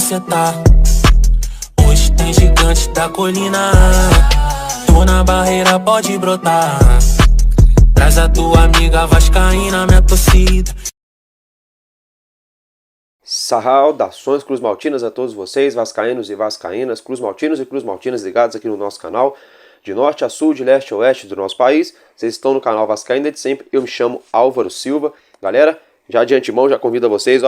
cê tá. Hoje tem gigante da colina. Tô na barreira, pode brotar. Traz a tua amiga vascaína, minha torcida. Saudações cruzmaltinas a todos vocês, vascaínos e vascaínas, cruzmaltinos e cruzmaltinas ligados aqui no nosso canal, de norte a sul, de leste a oeste do nosso país. Vocês estão no canal Vascaína de sempre, eu me chamo Álvaro Silva. Galera, já de antemão já convido vocês,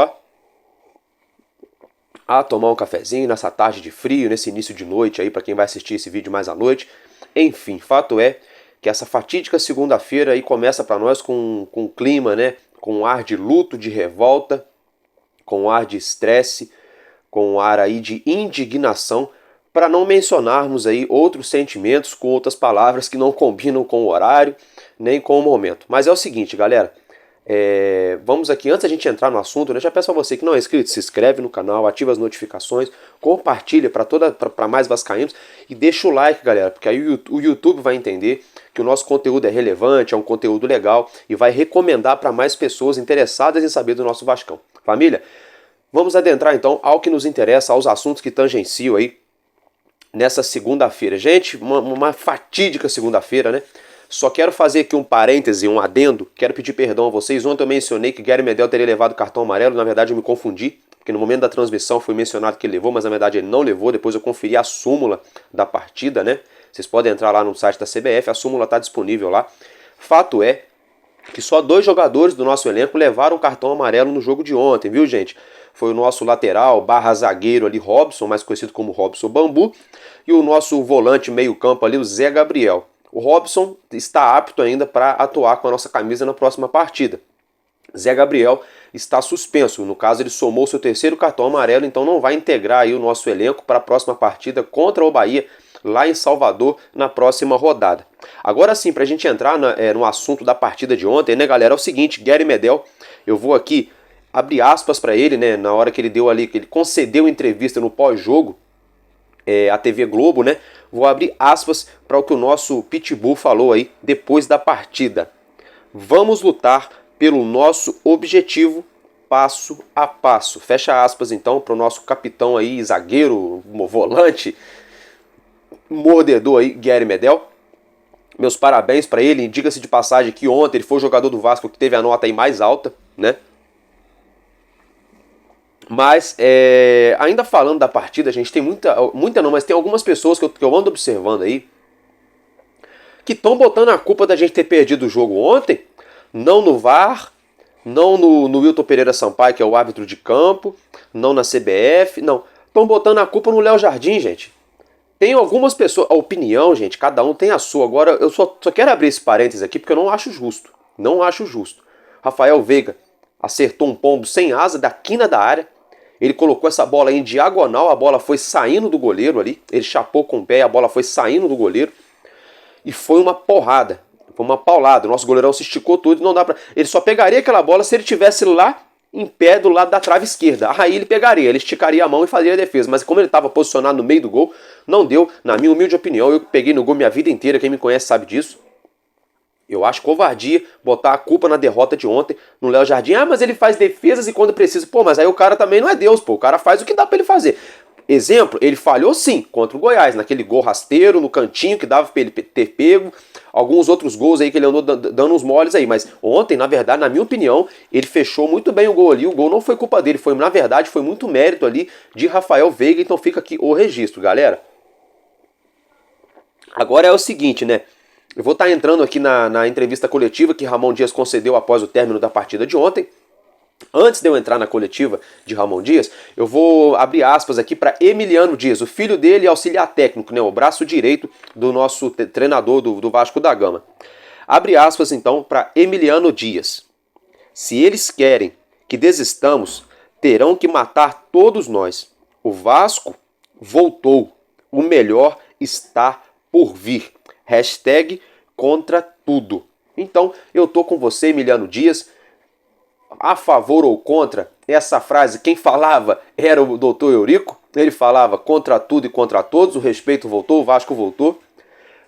a tomar um cafezinho nessa tarde de frio, nesse início de noite aí, para quem vai assistir esse vídeo mais à noite. Enfim, fato é que essa fatídica segunda-feira aí começa para nós com um clima, né, com um ar de luto, de revolta, com um ar de estresse, com um ar aí de indignação, para não mencionarmos aí outros sentimentos com outras palavras que não combinam com o horário, nem com o momento. Mas é o seguinte, galera, vamos aqui, antes da gente entrar no assunto, né, já peço a você que não é inscrito, se inscreve no canal, ativa as notificações, compartilha para mais vascaínos e deixa o like, galera, porque aí o YouTube vai entender que o nosso conteúdo é relevante, é um conteúdo legal e vai recomendar para mais pessoas interessadas em saber do nosso Vascão. Família, vamos adentrar então ao que nos interessa, aos assuntos que tangenciam aí nessa segunda-feira. Gente, uma fatídica segunda-feira, né? Só quero fazer aqui um parêntese, um adendo, quero pedir perdão a vocês. Ontem eu mencionei que Gary Medel teria levado cartão amarelo, na verdade eu me confundi, porque no momento da transmissão foi mencionado que ele levou, mas na verdade ele não levou, depois eu conferi a súmula da partida, né? Vocês podem entrar lá no site da CBF, a súmula está disponível lá. Fato é que só 2 jogadores do nosso elenco levaram cartão amarelo no jogo de ontem, viu, gente? Foi o nosso lateral barra zagueiro ali, Robson, mais conhecido como Robson Bambu, e o nosso volante meio campo ali, o Zé Gabriel. O Robson está apto ainda para atuar com a nossa camisa na próxima partida. Zé Gabriel está suspenso, no caso ele somou seu 3º cartão amarelo, então não vai integrar aí o nosso elenco para a próxima partida contra o Bahia, lá em Salvador, na próxima rodada. Agora sim, para a gente entrar no assunto da partida de ontem, né, galera, é o seguinte, Gary Medel, eu vou aqui abrir aspas para ele, né, na hora que ele deu ali, que ele concedeu entrevista no pós-jogo, a TV Globo, né, vou abrir aspas para o que o nosso Pitbull falou aí depois da partida. Vamos lutar pelo nosso objetivo passo a passo. Fecha aspas então para o nosso capitão aí, zagueiro, volante, mordedor aí, Gary Medel. Meus parabéns para ele. Diga-se de passagem que ontem ele foi o jogador do Vasco que teve a nota aí mais alta, né? Mas, ainda falando da partida, gente, tem muita não, mas tem algumas pessoas que eu ando observando aí que estão botando a culpa da gente ter perdido o jogo ontem, não no VAR, não no Wilton Pereira Sampaio, que é o árbitro de campo, não na CBF, não. Estão botando a culpa no Léo Jardim, gente. Tem algumas pessoas, a opinião, gente, cada um tem a sua. Agora, eu só quero abrir esse parênteses aqui porque eu não acho justo. Não acho justo. Rafael Veiga acertou um pombo sem asa da quina da área. Ele colocou essa bola em diagonal, a bola foi saindo do goleiro ali. Ele chapou com o pé, a bola foi saindo do goleiro. E foi uma porrada, foi uma paulada. O nosso goleirão se esticou tudo, não dá pra... Ele só pegaria aquela bola se ele estivesse lá em pé do lado da trave esquerda. Aí ele pegaria, ele esticaria a mão e faria a defesa. Mas como ele estava posicionado no meio do gol, não deu. Na minha humilde opinião, eu peguei no gol minha vida inteira, quem me conhece sabe disso. Eu acho covardia botar a culpa na derrota de ontem no Léo Jardim. Ah, mas ele faz defesas e quando precisa. Pô, mas aí o cara também não é Deus, pô. O cara faz o que dá pra ele fazer. Exemplo, ele falhou sim contra o Goiás, naquele gol rasteiro, no cantinho, que dava pra ele ter pego. Alguns outros gols aí que ele andou dando uns moles aí. Mas ontem, na verdade, na minha opinião, ele fechou muito bem o gol ali. O gol não foi culpa dele, na verdade, foi muito mérito ali de Rafael Veiga. Então fica aqui o registro, galera. Agora é o seguinte, né? Eu vou estar entrando aqui na entrevista coletiva que Ramon Dias concedeu após o término da partida de ontem. Antes de eu entrar na coletiva de Ramon Dias, eu vou abrir aspas aqui para Emiliano Dias, o filho dele auxiliar técnico, né, o braço direito do nosso treinador do Vasco da Gama. Abre aspas então para Emiliano Dias. Se eles querem que desistamos, terão que matar todos nós. O Vasco voltou. O melhor está por vir. Hashtag contra tudo. Então, eu tô com você, Emiliano Dias. A favor ou contra essa frase, quem falava era o doutor Eurico. Ele falava contra tudo e contra todos, o respeito voltou, o Vasco voltou.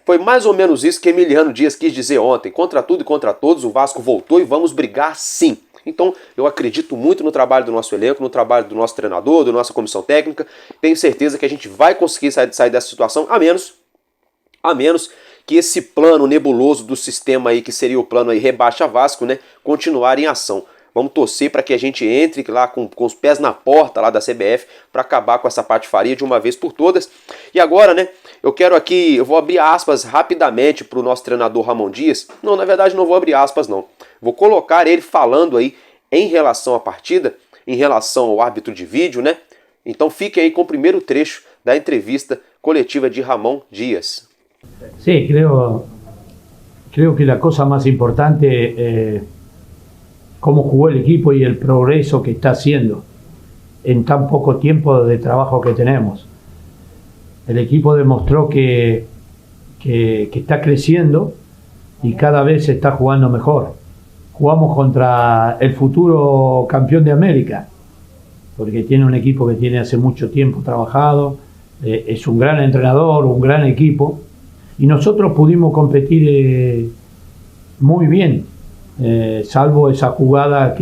Foi mais ou menos isso que Emiliano Dias quis dizer ontem. Contra tudo e contra todos, o Vasco voltou e vamos brigar sim. Então eu acredito muito no trabalho do nosso elenco, no trabalho do nosso treinador, da nossa comissão técnica. Tenho certeza que a gente vai conseguir sair dessa situação, a menos que esse plano nebuloso do sistema aí, que seria o plano aí rebaixa Vasco, né, continuar em ação. Vamos torcer para que a gente entre lá com os pés na porta lá da CBF para acabar com essa patifaria de uma vez por todas. E agora, né, eu vou abrir aspas rapidamente para o nosso treinador Ramon Dias. Não, na verdade não vou abrir aspas não. Vou colocar ele falando aí em relação à partida, em relação ao árbitro de vídeo, né? Então fiquem aí com o primeiro trecho da entrevista coletiva de Ramon Dias. Sí, creo que la cosa más importante cómo jugó el equipo y el progreso que está haciendo en tan poco tiempo de trabajo que tenemos. El equipo demostró que está creciendo y cada vez se está jugando mejor. Jugamos contra el futuro campeón de América, porque tiene un equipo que tiene hace mucho tiempo trabajado, es un gran entrenador, un gran equipo, y nosotros pudimos competir muy bien. Salvo esa jugada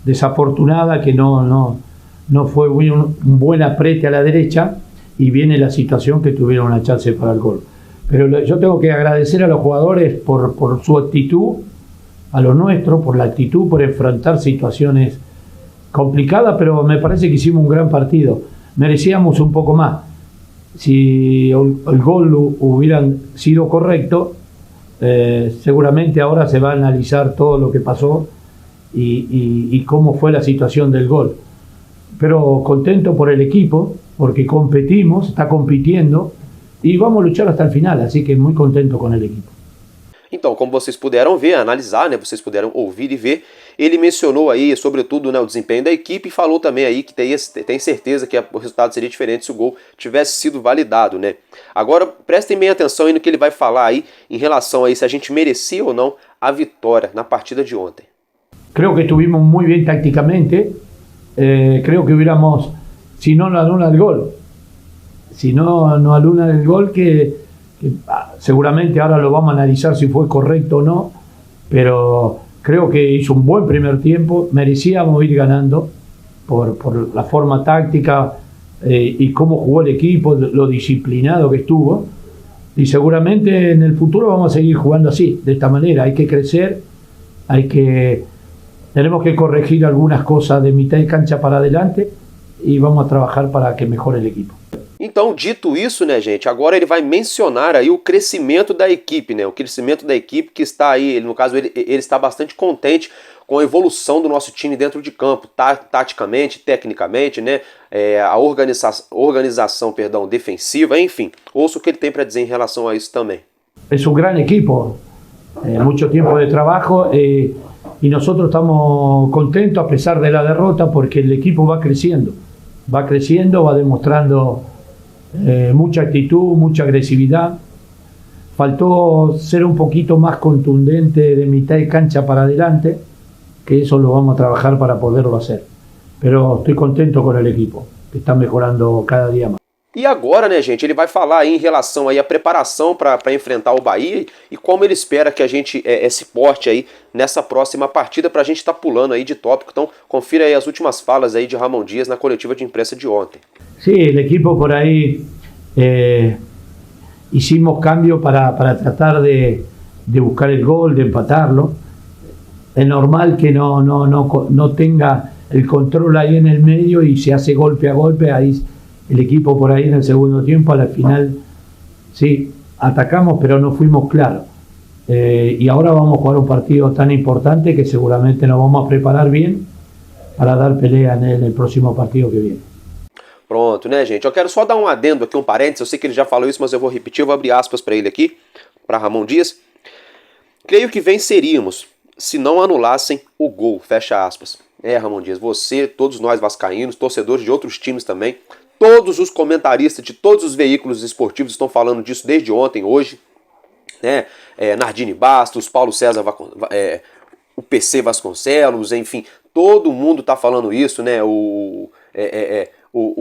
desafortunada que no fue un buen aprete a la derecha y viene la situación que tuvieron una chance para el gol. Pero yo tengo que agradecer a los jugadores por su actitud, a lo nuestro, por la actitud, por enfrentar situaciones complicadas, pero me parece que hicimos un gran partido. Merecíamos un poco más. Si el gol hubiera sido correcto, seguramente ahora se va a analizar todo lo que pasó y cómo fue la situación del gol. Pero contento por el equipo, porque competimos, está compitiendo e vamos lutar hasta o final, assim que muito contento com o equipo. Então, como vocês puderam ver, analisar, né, vocês puderam ouvir e ver, ele mencionou aí, sobretudo, né, o desempenho da equipe e falou também aí que tem certeza que o resultado seria diferente se o gol tivesse sido validado, né. Agora, prestem bem atenção aí no que ele vai falar aí em relação aí se a gente merecia ou não a vitória na partida de ontem. Creo que estuvimos muy bien tácticamente, creo que hubiéramos, si no anula el gol, que seguramente ahora lo vamos a analizar si fue correcto o no, pero creo que hizo un buen primer tiempo, merecíamos ir ganando por la forma táctica y cómo jugó el equipo, lo disciplinado que estuvo, y seguramente en el futuro vamos a seguir jugando así, de esta manera. Hay que crecer, tenemos que corregir algunas cosas de mitad de cancha para adelante y vamos a trabajar para que mejore el equipo. Então, dito isso, né, gente, agora ele vai mencionar aí o crescimento da equipe, né, o crescimento da equipe que está aí, no caso, ele está bastante contente com a evolução do nosso time dentro de campo, taticamente, tecnicamente, né, a organização defensiva, enfim, ouça o que ele tem para dizer em relação a isso também. É um grande equipo, muito tempo de trabalho e nosotros estamos contentos a pesar de la derrota porque el equipo va creciendo, va demostrando mucha actitud, mucha agresividad. Faltó ser un poquito más contundente de mitad de cancha para adelante, que eso lo vamos a trabajar para poderlo hacer. Pero estoy contento con el equipo, que está mejorando cada día más. E agora, né, gente, ele vai falar aí em relação aí à preparação para enfrentar o Bahia e como ele espera que a gente se porte aí nessa próxima partida para a gente estar pulando aí de tópico. Então, confira aí as últimas falas aí de Ramon Dias na coletiva de imprensa de ontem. Sí, el equipo por ahí hicimos cambio para tratar de buscar el gol, de empatarlo. Es normal que no tenga el control ahí en el medio y se hace golpe a golpe. Ahí el equipo por ahí en el segundo tiempo, al final sí, atacamos pero no fuimos claros. Y ahora vamos a jugar un partido tan importante que seguramente nos vamos a preparar bien para dar pelea en el próximo partido que viene. Pronto, né, gente? Eu quero só dar um adendo aqui, um parênteses. Eu sei que ele já falou isso, mas eu vou repetir. Eu vou abrir aspas para ele aqui, para Ramon Dias. Creio que venceríamos se não anulassem o gol. Fecha aspas. Ramon Dias, você, todos nós vascaínos, torcedores de outros times também, todos os comentaristas de todos os veículos esportivos estão falando disso desde ontem, hoje. Né? Nardini Bastos, Paulo César, o PC Vasconcelos, enfim, todo mundo está falando isso, né? O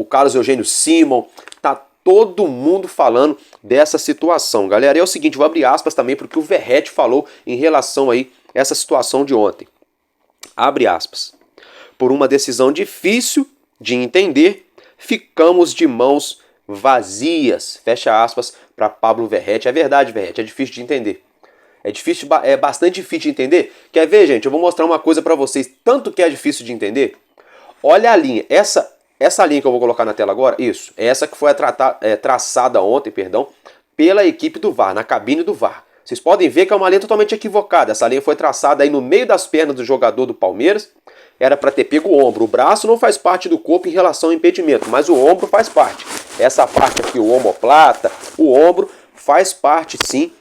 Carlos Eugênio Simon, tá todo mundo falando dessa situação, galera. E é o seguinte, vou abrir aspas também porque o Verratti falou em relação aí a essa situação de ontem. Abre aspas. Por uma decisão difícil de entender, ficamos de mãos vazias. Fecha aspas para Pablo Verratti. É verdade, Verratti, é difícil de entender. É bastante difícil de entender. Quer ver, gente? Eu vou mostrar uma coisa para vocês. Tanto que é difícil de entender. Olha a linha. Essa linha que eu vou colocar na tela agora, isso. Essa que foi traçada ontem, pela equipe do VAR, na cabine do VAR. Vocês podem ver que é uma linha totalmente equivocada. Essa linha foi traçada aí no meio das pernas do jogador do Palmeiras. Era para ter pego o ombro. O braço não faz parte do corpo em relação ao impedimento, mas o ombro faz parte. Essa parte aqui, o omoplata, o ombro, faz parte sim.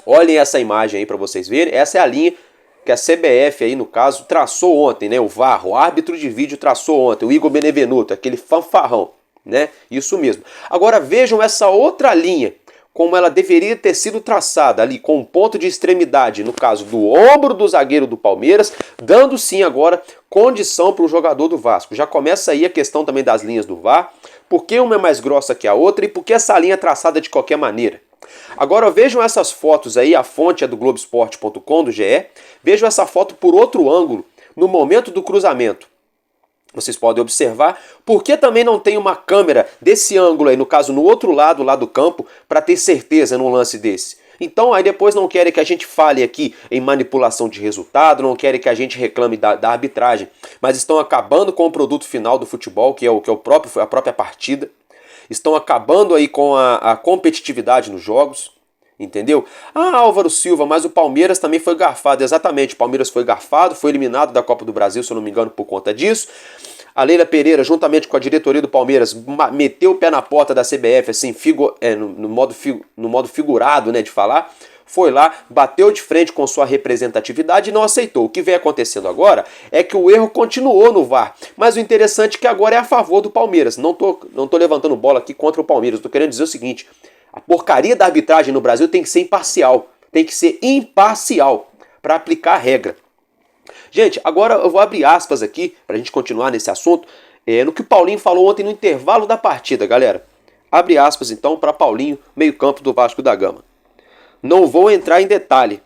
Olhem essa imagem aí para vocês verem. Essa é a linha que a CBF aí, no caso, traçou ontem, né? O VAR, o árbitro de vídeo traçou ontem, o Igor Benevenuto, aquele fanfarrão, né? Isso mesmo. Agora vejam essa outra linha, como ela deveria ter sido traçada ali, com um ponto de extremidade, no caso do ombro do zagueiro do Palmeiras, dando sim agora condição para o jogador do Vasco. Já começa aí a questão também das linhas do VAR, por que uma é mais grossa que a outra e por que essa linha é traçada de qualquer maneira. Agora vejam essas fotos aí, a fonte é do Globoesporte.com, do GE, vejam essa foto por outro ângulo, no momento do cruzamento. Vocês podem observar, por que também não tem uma câmera desse ângulo aí, no caso no outro lado lá do campo, para ter certeza num lance desse? Então aí depois não querem que a gente fale aqui em manipulação de resultado, não querem que a gente reclame da arbitragem, mas estão acabando com o produto final do futebol, que é a própria partida. Estão acabando aí com a competitividade nos jogos, entendeu? Ah, Álvaro Silva, mas o Palmeiras também foi garfado. Exatamente, o Palmeiras foi garfado, foi eliminado da Copa do Brasil, se eu não me engano, por conta disso. A Leila Pereira, juntamente com a diretoria do Palmeiras, meteu o pé na porta da CBF, assim, no modo figurado, né, de falar. Foi lá, bateu de frente com sua representatividade e não aceitou. O que vem acontecendo agora é que o erro continuou no VAR. Mas o interessante é que agora é a favor do Palmeiras. Não tô levantando bola aqui contra o Palmeiras. Estou querendo dizer o seguinte: a porcaria da arbitragem no Brasil tem que ser imparcial. Tem que ser imparcial para aplicar a regra. Gente, agora eu vou abrir aspas aqui para a gente continuar nesse assunto. No que o Paulinho falou ontem no intervalo da partida, galera. Abre aspas então para Paulinho, meio-campo do Vasco da Gama. Não vou entrar em detalhe,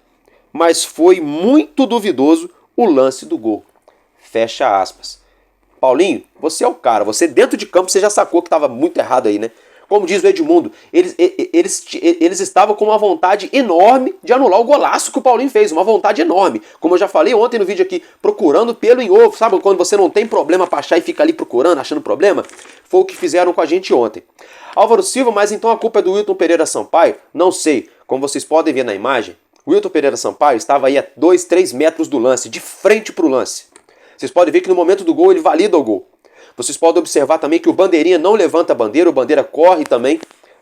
mas foi muito duvidoso o lance do gol. Fecha aspas. Paulinho, você é o cara. Você dentro de campo você já sacou que estava muito errado aí, né? Como diz o Edmundo, eles estavam com uma vontade enorme de anular o golaço que o Paulinho fez. Uma vontade enorme. Como eu já falei ontem no vídeo aqui, procurando pelo em ovo. Sabe quando você não tem problema para achar e fica ali procurando, achando problema? Foi o que fizeram com a gente ontem. Álvaro Silva, mas então a culpa é do Wilton Pereira Sampaio? Não sei. Como vocês podem ver na imagem, o Wilton Pereira Sampaio estava aí a 2, 3 metros do lance, de frente para o lance. Vocês podem ver que no momento do gol ele valida o gol. Vocês podem observar também que o bandeirinha não levanta a bandeira, o bandeira corre também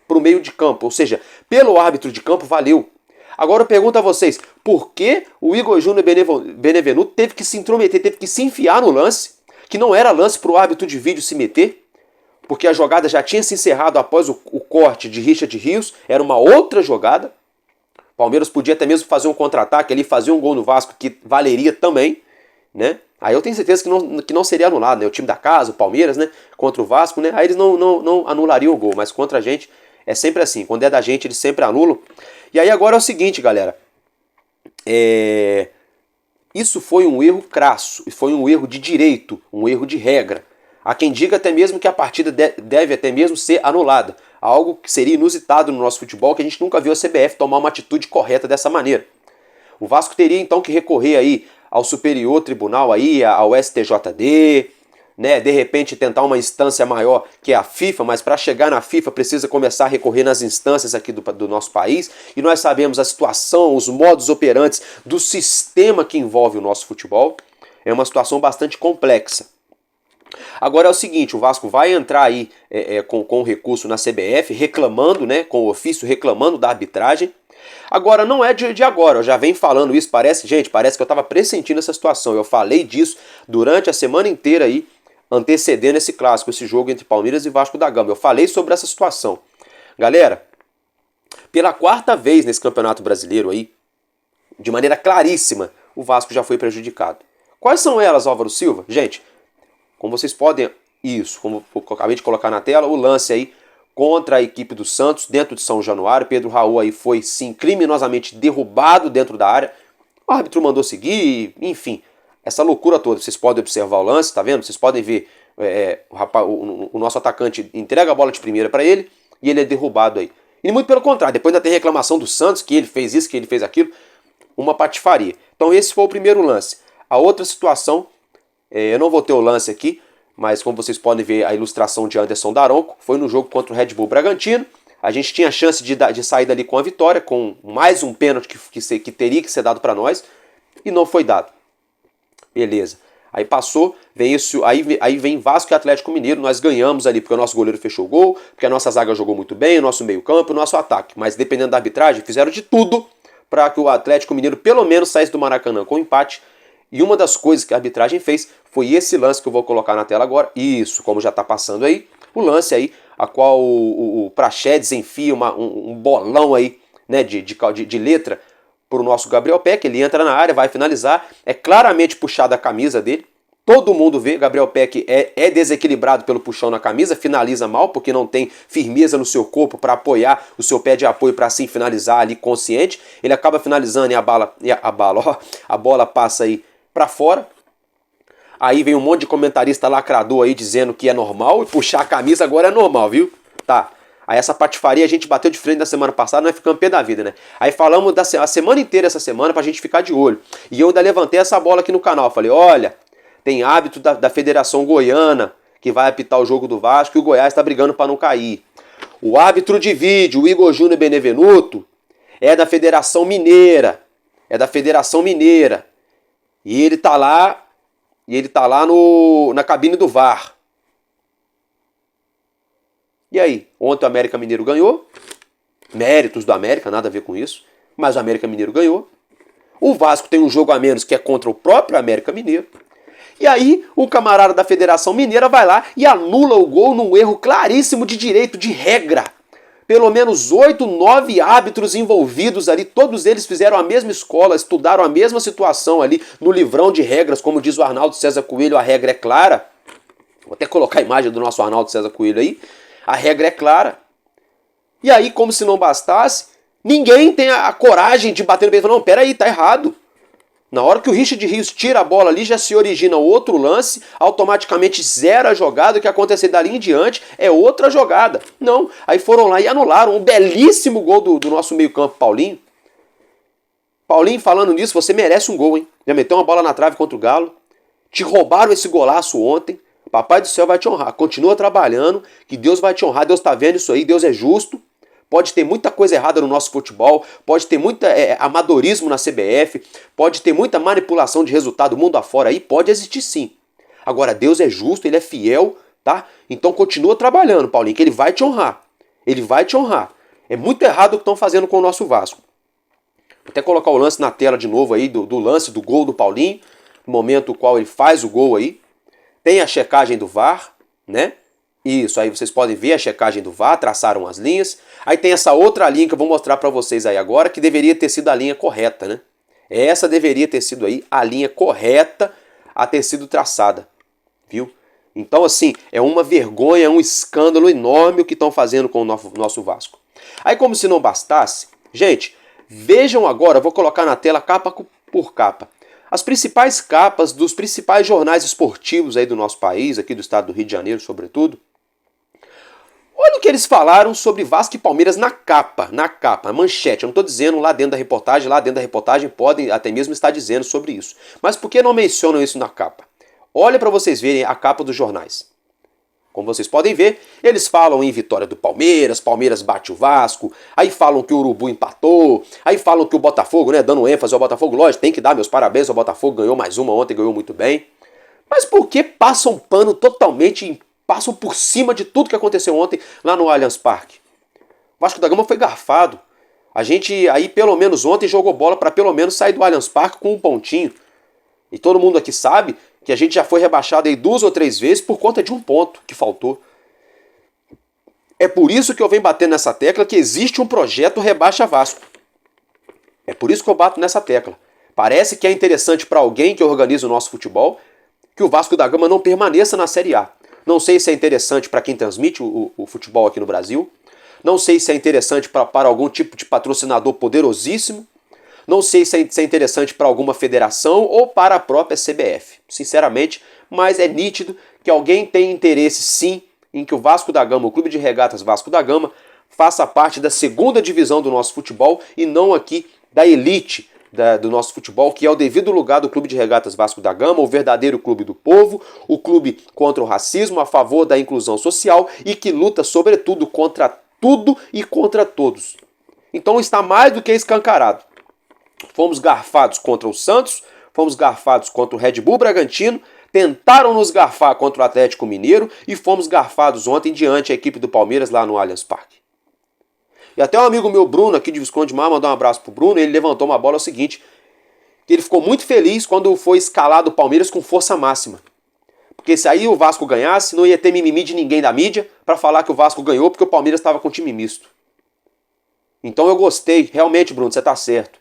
para o meio de campo. Ou seja, pelo árbitro de campo valeu. Agora eu pergunto a vocês, por que o Igor Júnior Benevenuto teve que se intrometer, teve que se enfiar no lance, que não era lance para o árbitro de vídeo se meter? Porque a jogada já tinha se encerrado após o corte de Richard Rios, era uma outra jogada. O Palmeiras podia até mesmo fazer um contra-ataque ali, fazer um gol no Vasco que valeria também, né? Aí eu tenho certeza que não seria anulado, né? O time da casa, o Palmeiras, né? Contra o Vasco, né? Aí eles não anulariam o gol, mas contra a gente é sempre assim. Quando é da gente, eles sempre anulam. E aí agora é o seguinte, galera. Isso foi um erro crasso, foi um erro de direito, um erro de regra. Há quem diga até mesmo que a partida deve até mesmo ser anulada. Algo que seria inusitado no nosso futebol, que a gente nunca viu a CBF tomar uma atitude correta dessa maneira. O Vasco teria então que recorrer aí ao Superior Tribunal, aí, ao STJD, né? De repente tentar uma instância maior que é a FIFA, mas para chegar na FIFA precisa começar a recorrer nas instâncias aqui do nosso país. E nós sabemos a situação, os modus operantes do sistema que envolve o nosso futebol. É uma situação bastante complexa. Agora é o seguinte, o Vasco vai entrar aí com recurso na CBF, reclamando, né, com o ofício reclamando da arbitragem. Agora, não é de agora, eu já venho falando isso, parece que eu estava pressentindo essa situação. Eu falei disso durante a semana inteira aí, antecedendo esse clássico, esse jogo entre Palmeiras e Vasco da Gama. Eu falei sobre essa situação. Galera, pela 4ª vez nesse Campeonato Brasileiro aí, de maneira claríssima, o Vasco já foi prejudicado. Quais são elas, Álvaro Silva? Gente, como vocês podem, como eu acabei de colocar na tela, o lance aí contra a equipe do Santos, dentro de São Januário. Pedro Raul aí foi, sim, criminosamente derrubado dentro da área. O árbitro mandou seguir, enfim. essa loucura toda. Vocês podem observar o lance, tá vendo? Vocês podem ver o nosso atacante entrega a bola de primeira para ele e ele é derrubado aí. E muito pelo contrário, depois ainda tem reclamação do Santos, que ele fez isso, que ele fez aquilo, uma patifaria. Então esse foi o primeiro lance. A outra situação, eu não vou ter o lance aqui, mas como vocês podem ver a ilustração de Anderson Daronco, foi no jogo contra o Red Bull Bragantino. A gente tinha a chance de sair dali com a vitória, com mais um pênalti que teria que ser dado para nós, e não foi dado. Beleza. Aí passou, vem isso, aí vem Vasco e Atlético Mineiro, nós ganhamos ali porque o nosso goleiro fechou o gol, porque a nossa zaga jogou muito bem, o nosso meio-campo, o nosso ataque. Mas dependendo da arbitragem, fizeram de tudo para que o Atlético Mineiro pelo menos saísse do Maracanã com empate. E uma das coisas que a arbitragem fez foi esse lance que eu vou colocar na tela agora. Isso, como já está passando aí, o lance aí, a qual o Praxedes enfia um bolão aí, né, de letra para o nosso Gabriel Peck. Ele entra na área, vai finalizar, é claramente puxada a camisa dele. Todo mundo vê, Gabriel Peck é desequilibrado pelo puxão na camisa, finaliza mal, porque não tem firmeza no seu corpo para apoiar o seu pé de apoio para assim finalizar ali consciente. Ele acaba finalizando e a bola passa aí para fora. Aí vem um monte de comentarista lacrador aí dizendo que é normal, e puxar a camisa agora é normal, viu? Tá. Aí essa patifaria a gente bateu de frente na semana passada, nós ficamos pé da vida, né? Aí falamos a semana inteira essa semana pra gente ficar de olho. E eu ainda levantei essa bola aqui no canal, falei, olha, tem hábito da Federação Goiana, que vai apitar o jogo do Vasco, e o Goiás está brigando para não cair. O árbitro de vídeo, o Igor Júnior Benevenuto, é da Federação Mineira. É da Federação Mineira. E ele tá lá, na cabine do VAR. E aí? Ontem o América Mineiro ganhou. Méritos do América, nada a ver com isso. Mas o América Mineiro ganhou. O Vasco tem um jogo a menos que é contra o próprio América Mineiro. E aí o camarada da Federação Mineira vai lá e anula o gol num erro claríssimo de direito, de regra. Pelo menos 8, 9 árbitros envolvidos ali, todos eles fizeram a mesma escola, estudaram a mesma situação ali no livrão de regras, como diz o Arnaldo César Coelho, a regra é clara. Vou até colocar a imagem do nosso Arnaldo César Coelho aí. A regra é clara. E aí, como se não bastasse, ninguém tem a coragem de bater no peito e falar, não, peraí, tá errado. Na hora que o Richard Rios tira a bola ali, já se origina outro lance, automaticamente zera a jogada, o que acontecer dali em diante é outra jogada. Não, aí foram lá e anularam um belíssimo gol do nosso meio-campo, Paulinho. Paulinho, falando nisso, você merece um gol, hein? Já meteu uma bola na trave contra o Galo. Te roubaram esse golaço ontem. Papai do céu vai te honrar. Continua trabalhando, que Deus vai te honrar. Deus tá vendo isso aí, Deus é justo. Pode ter muita coisa errada no nosso futebol, pode ter muito amadorismo na CBF, pode ter muita manipulação de resultado mundo afora aí, pode existir sim. Agora, Deus é justo, Ele é fiel, tá? Então continua trabalhando, Paulinho, que Ele vai te honrar. Ele vai te honrar. É muito errado o que estão fazendo com o nosso Vasco. Vou até colocar o lance na tela de novo aí, do lance do gol do Paulinho, no momento no qual ele faz o gol aí. Tem a checagem do VAR, né? Isso, aí vocês podem ver a checagem do VAR, traçaram as linhas. Aí tem essa outra linha que eu vou mostrar para vocês aí agora, que deveria ter sido a linha correta, né? Essa deveria ter sido aí a linha correta a ter sido traçada, viu? Então, assim, é uma vergonha, é um escândalo enorme o que estão fazendo com o nosso Vasco. Aí, como se não bastasse, gente, vejam agora, eu vou colocar na tela capa por capa. As principais capas dos principais jornais esportivos aí do nosso país, aqui do estado do Rio de Janeiro, sobretudo. Olha o que eles falaram sobre Vasco e Palmeiras na capa, manchete. Eu não estou dizendo lá dentro da reportagem podem até mesmo estar dizendo sobre isso. Mas por que não mencionam isso na capa? Olha para vocês verem a capa dos jornais. Como vocês podem ver, eles falam em vitória do Palmeiras, Palmeiras bate o Vasco, aí falam que o Urubu empatou, aí falam que o Botafogo, né, dando ênfase ao Botafogo, lógico, tem que dar meus parabéns ao Botafogo, ganhou mais uma ontem, ganhou muito bem. Mas por que passam pano totalmente, passam por cima de tudo que aconteceu ontem lá no Allianz Parque? O Vasco da Gama foi garfado. A gente aí pelo menos ontem jogou bola para pelo menos sair do Allianz Parque com um pontinho. E todo mundo aqui sabe que a gente já foi rebaixado aí 2 ou 3 vezes por conta de um ponto que faltou. É por isso que eu venho batendo nessa tecla que existe um projeto Rebaixa Vasco. É por isso que eu bato nessa tecla. Parece que é interessante para alguém que organiza o nosso futebol que o Vasco da Gama não permaneça na Série A. Não sei se é interessante para quem transmite o futebol aqui no Brasil. Não sei se é interessante para algum tipo de patrocinador poderosíssimo. Não sei se é interessante para alguma federação ou para a própria CBF, sinceramente, mas é nítido que alguém tem interesse sim em que o Vasco da Gama, o Clube de Regatas Vasco da Gama, faça parte da segunda divisão do nosso futebol e não aqui da elite do nosso futebol, que é o devido lugar do Clube de Regatas Vasco da Gama, o verdadeiro clube do povo, o clube contra o racismo, a favor da inclusão social e que luta sobretudo contra tudo e contra todos. Então está mais do que escancarado. Fomos garfados contra o Santos, fomos garfados contra o Red Bull Bragantino, tentaram nos garfar contra o Atlético Mineiro e fomos garfados ontem diante a equipe do Palmeiras lá no Allianz Parque. E até um amigo meu, Bruno, aqui de Visconde Mar, mandou um abraço pro Bruno, ele levantou uma bola, é o seguinte, que ele ficou muito feliz quando foi escalado o Palmeiras com força máxima. Porque se aí o Vasco ganhasse, não ia ter mimimi de ninguém da mídia para falar que o Vasco ganhou porque o Palmeiras estava com time misto. Então eu gostei, realmente, Bruno, você tá certo.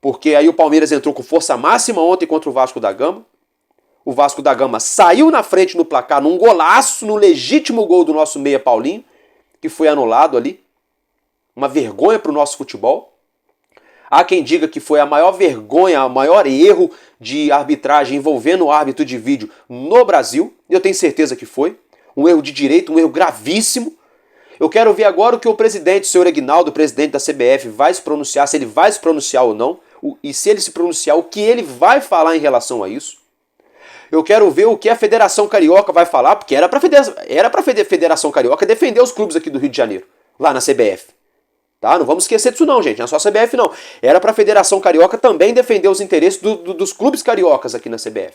Porque aí o Palmeiras entrou com força máxima ontem contra o Vasco da Gama. O Vasco da Gama saiu na frente no placar num golaço, no legítimo gol do nosso meia Paulinho, que foi anulado ali. Uma vergonha para o nosso futebol. Há quem diga que foi a maior vergonha, o maior erro de arbitragem envolvendo o árbitro de vídeo no Brasil. Eu tenho certeza que foi. Um erro de direito, um erro gravíssimo. Eu quero ver agora o que o presidente, o senhor Aguinaldo, o presidente da CBF, vai se pronunciar, se ele vai se pronunciar ou não. E se ele se pronunciar, o que ele vai falar em relação a isso. Eu quero ver o que a Federação Carioca vai falar, porque era para a Federação Carioca defender os clubes aqui do Rio de Janeiro, lá na CBF. Tá? Não vamos esquecer disso não, gente. Não é só a CBF não. Era para a Federação Carioca também defender os interesses dos clubes cariocas aqui na CBF.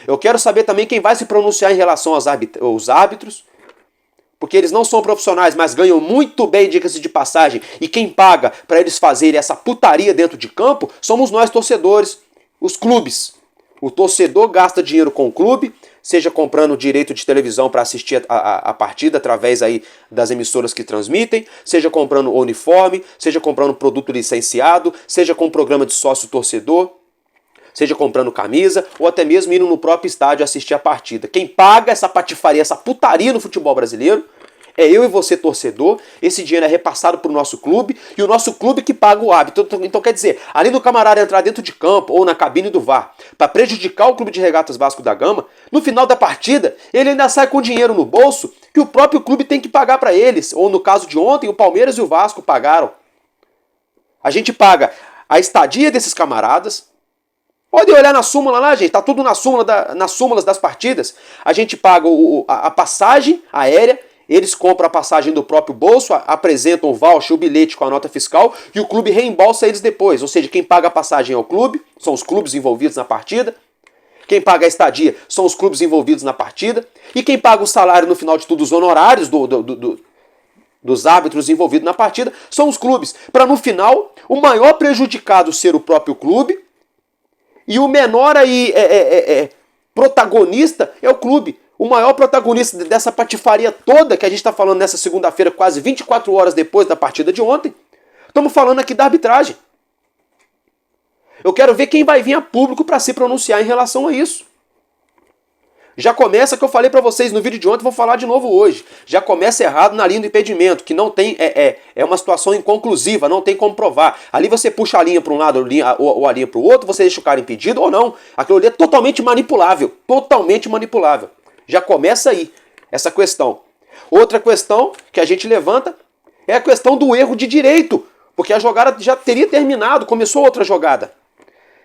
Eu quero saber também quem vai se pronunciar em relação aos árbitros, porque eles não são profissionais, mas ganham muito bem, diga-se de passagem, e quem paga para eles fazerem essa putaria dentro de campo somos nós torcedores, os clubes. O torcedor gasta dinheiro com o clube, seja comprando direito de televisão para assistir a partida através aí das emissoras que transmitem, seja comprando uniforme, seja comprando produto licenciado, seja com programa de sócio-torcedor, seja comprando camisa, ou até mesmo indo no próprio estádio assistir a partida. Quem paga essa patifaria, essa putaria no futebol brasileiro é eu e você, torcedor. Esse dinheiro é repassado para o nosso clube e o nosso clube que paga o árbitro. Então quer dizer, além do camarada entrar dentro de campo ou na cabine do VAR para prejudicar o Clube de Regatas Vasco da Gama, no final da partida ele ainda sai com dinheiro no bolso que o próprio clube tem que pagar para eles. Ou no caso de ontem, o Palmeiras e o Vasco pagaram. A gente paga a estadia desses camaradas. Pode olhar na súmula lá, gente, tá tudo nas súmulas das partidas. A gente paga a passagem aérea. Eles compram a passagem do próprio bolso, apresentam o voucher, o bilhete com a nota fiscal e o clube reembolsa eles depois. Ou seja, quem paga a passagem é o clube, são os clubes envolvidos na partida. Quem paga a estadia são os clubes envolvidos na partida. E quem paga o salário no final de tudo, os honorários dos árbitros envolvidos na partida, são os clubes. Para no final, o maior prejudicado ser o próprio clube e o menor aí protagonista é o clube. O maior protagonista dessa patifaria toda que a gente está falando nessa segunda-feira, quase 24 horas depois da partida de ontem, estamos falando aqui da arbitragem. Eu quero ver quem vai vir a público para se pronunciar em relação a isso. Já começa, que eu falei para vocês no vídeo de ontem, vou falar de novo hoje. Já começa errado na linha do impedimento, que não tem, é uma situação inconclusiva, não tem como provar. Ali você puxa a linha para um lado ou a linha para o outro, você deixa o cara impedido ou não. Aquilo ali é totalmente manipulável, totalmente manipulável. Já começa aí essa questão. Outra questão que a gente levanta é a questão do erro de direito, porque a jogada já teria terminado, começou outra jogada.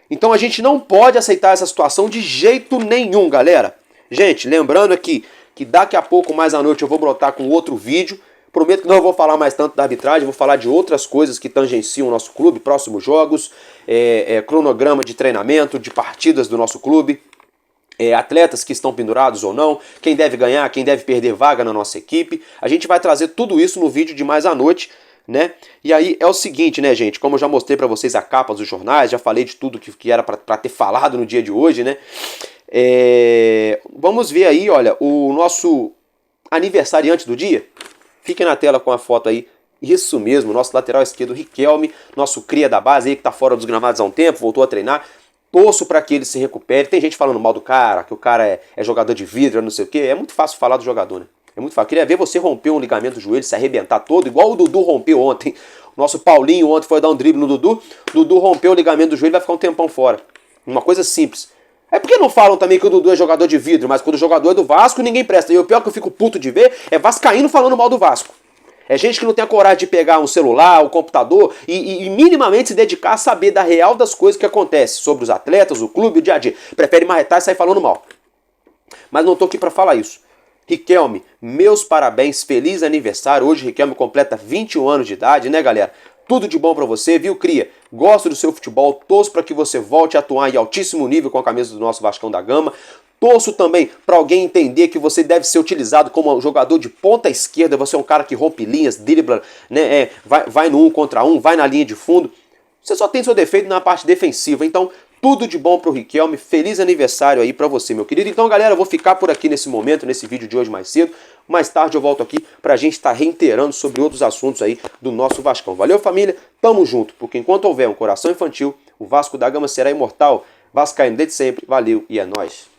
Então a gente não pode aceitar essa situação de jeito nenhum, galera. Gente, lembrando aqui que daqui a pouco, mais à noite, eu vou brotar com outro vídeo. Prometo que não vou falar mais tanto da arbitragem, vou falar de outras coisas que tangenciam o nosso clube, próximos jogos, cronograma de treinamento, de partidas do nosso clube. Atletas que estão pendurados ou não, quem deve ganhar, quem deve perder vaga na nossa equipe. A gente vai trazer tudo isso no vídeo de mais à noite, né? E aí é o seguinte, né, gente? Como eu já mostrei para vocês a capa dos jornais, já falei de tudo que era para ter falado no dia de hoje, né? Vamos ver aí, olha, o nosso aniversariante do dia. Fiquem na tela com a foto aí. Isso mesmo, nosso lateral esquerdo, Riquelme, nosso cria da base aí que tá fora dos gramados há um tempo, voltou a treinar. Torço para que ele se recupere. Tem gente falando mal do cara, que o cara é jogador de vidro, não sei o quê. É muito fácil falar do jogador, né? É muito fácil. Queria ver você romper um ligamento do joelho, se arrebentar todo, igual o Dudu rompeu ontem. Nosso Paulinho ontem foi dar um drible no Dudu. Dudu rompeu o ligamento do joelho e vai ficar um tempão fora. Uma coisa simples. É porque não falam também que o Dudu é jogador de vidro, mas quando o jogador é do Vasco, ninguém presta. E o pior que eu fico puto de ver é vascaíno falando mal do Vasco. É gente que não tem a coragem de pegar um celular, um computador e minimamente se dedicar a saber da real das coisas que acontecem sobre os atletas, o clube, o dia a dia. Prefere marretar e sair falando mal. Mas não tô aqui para falar isso. Riquelme, meus parabéns, feliz aniversário. Hoje Riquelme completa 21 anos de idade, né, galera? Tudo de bom pra você, viu, cria? Gosto do seu futebol, torço para que você volte a atuar em altíssimo nível com a camisa do nosso Vascão da Gama. Torço também para alguém entender que você deve ser utilizado como jogador de ponta esquerda. Você é um cara que rompe linhas, dribla, né? Vai no 1 contra 1, vai na linha de fundo. Você só tem seu defeito na parte defensiva. Então, tudo de bom pro Riquelme. Feliz aniversário aí pra você, meu querido. Então, galera, eu vou ficar por aqui nesse momento, nesse vídeo de hoje mais cedo. Mais tarde eu volto aqui pra gente estar reiterando sobre outros assuntos aí do nosso Vascão. Valeu, família? Tamo junto, porque enquanto houver um coração infantil, o Vasco da Gama será imortal. Vascaíno desde sempre. Valeu e é nóis.